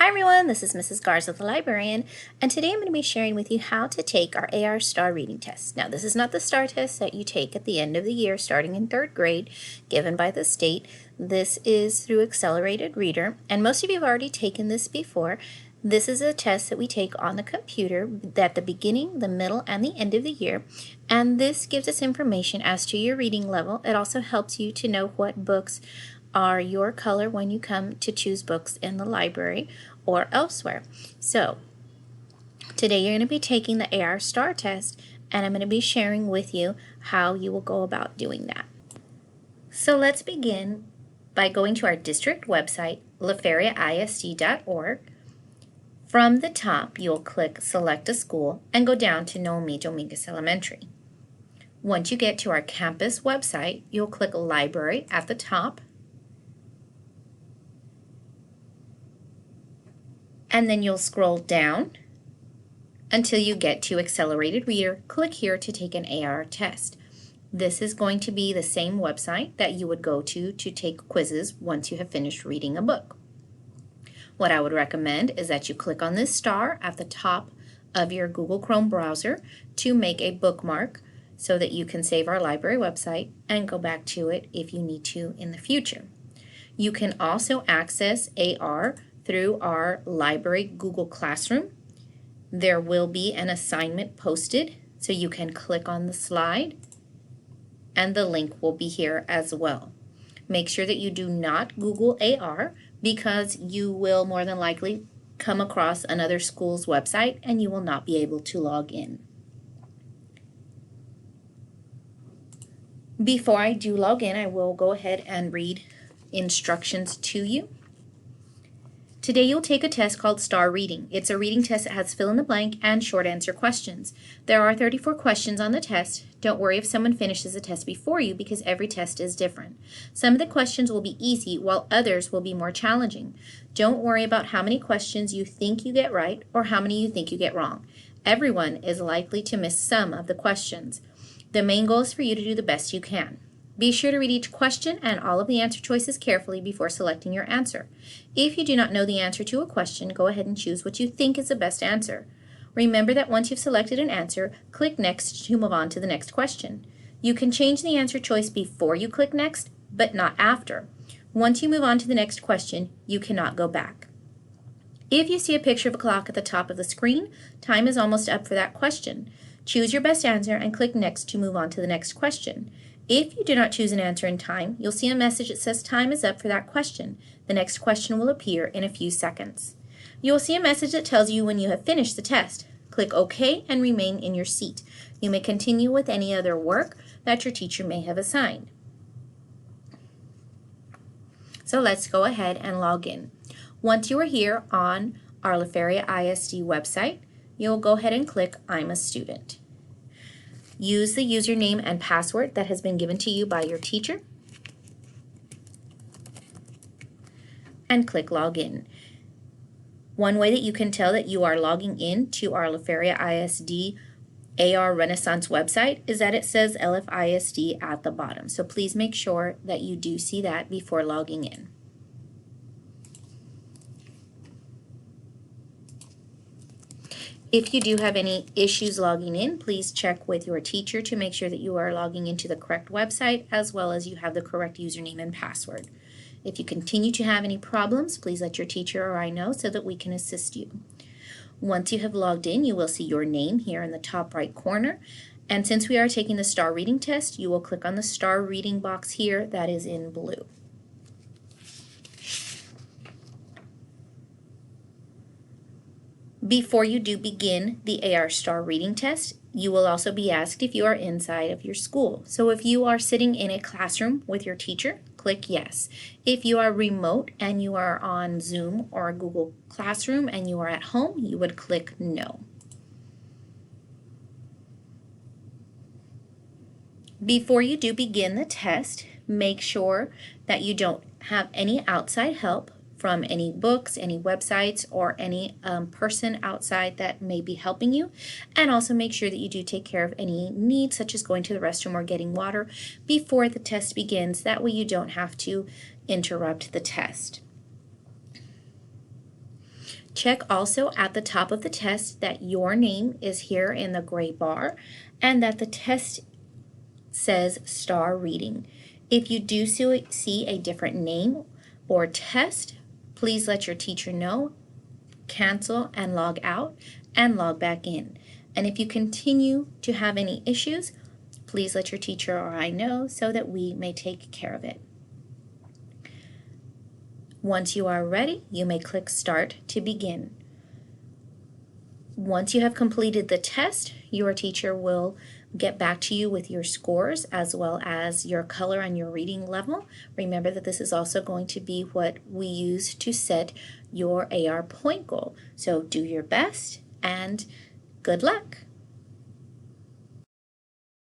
Hi everyone, this is Mrs. Garza, the librarian, and today I'm going to be sharing with you how to take our AR STAR reading test. Now, this is not the STAR test that you take at the end of the year starting in 3rd grade, given by the state. This is through Accelerated Reader, and most of you have already taken this before. This is a test that we take on the computer at the beginning, the middle, and the end of the year, and this gives us information as to your reading level. It also helps you to know what books are your color when you come to choose books in the library or elsewhere. So today you're going to be taking the AR STAR test, and I'm going to be sharing with you how you will go about doing that. So let's begin by going to our district website, laferiaisd.org. From the top, you'll click Select a School and go down to Noemi Dominguez Elementary. Once you get to our campus website, you'll click Library at the top, and then you'll scroll down until you get to Accelerated Reader. Click here to take an AR test. This is going to be the same website that you would go to take quizzes once you have finished reading a book. What I would recommend is that you click on this star at the top of your Google Chrome browser to make a bookmark so that you can save our library website and go back to it if you need to in the future. You can also access AR through our library Google Classroom. There will be an assignment posted, so you can click on the slide, and the link will be here as well. Make sure that you do not Google AR, because you will more than likely come across another school's website and you will not be able to log in. Before I do log in, I will go ahead and read instructions to you. Today you'll take a test called STAR Reading. It's a reading test that has fill-in-the-blank and short answer questions. There are 34 questions on the test. Don't worry if someone finishes the test before you, because every test is different. Some of the questions will be easy while others will be more challenging. Don't worry about how many questions you think you get right or how many you think you get wrong. Everyone is likely to miss some of the questions. The main goal is for you to do the best you can. Be sure to read each question and all of the answer choices carefully before selecting your answer. If you do not know the answer to a question, go ahead and choose what you think is the best answer. Remember that once you've selected an answer, click Next to move on to the next question. You can change the answer choice before you click Next, but not after. Once you move on to the next question, you cannot go back. If you see a picture of a clock at the top of the screen, time is almost up for that question. Choose your best answer and click Next to move on to the next question. If you do not choose an answer in time, you'll see a message that says time is up for that question. The next question will appear in a few seconds. You will see a message that tells you when you have finished the test. Click OK and remain in your seat. You may continue with any other work that your teacher may have assigned. So let's go ahead and log in. Once you are here on our LaFeria ISD website, you'll go ahead and click I'm a student. Use the username and password that has been given to you by your teacher, and click Login. One way that you can tell that you are logging in to our LaFeria ISD AR Renaissance website is that it says LFISD at the bottom. So please make sure that you do see that before logging in. If you do have any issues logging in, please check with your teacher to make sure that you are logging into the correct website, as well as you have the correct username and password. If you continue to have any problems, please let your teacher or I know so that we can assist you. Once you have logged in, you will see your name here in the top right corner. And since we are taking the STAR reading test, you will click on the STAR reading box here that is in blue. Before you do begin the AR STAR reading test, you will also be asked if you are inside of your school. So if you are sitting in a classroom with your teacher, click yes. If you are remote and you are on Zoom or Google Classroom and you are at home, you would click no. Before you do begin the test, make sure that you don't have any outside help from any books, any websites, or any person outside that may be helping you. And also make sure that you do take care of any needs, such as going to the restroom or getting water, before the test begins. That way you don't have to interrupt the test. Check also at the top of the test that your name is here in the gray bar and that the test says STAR Reading. If you do see a different name or test, please let your teacher know, cancel and log out and log back in. And if you continue to have any issues, please let your teacher or I know so that we may take care of it. Once you are ready, you may click Start to begin. Once you have completed the test, your teacher will get back to you with your scores as well as your color and your reading level. Remember that this is also going to be what we use to set your AR point goal. So do your best and good luck.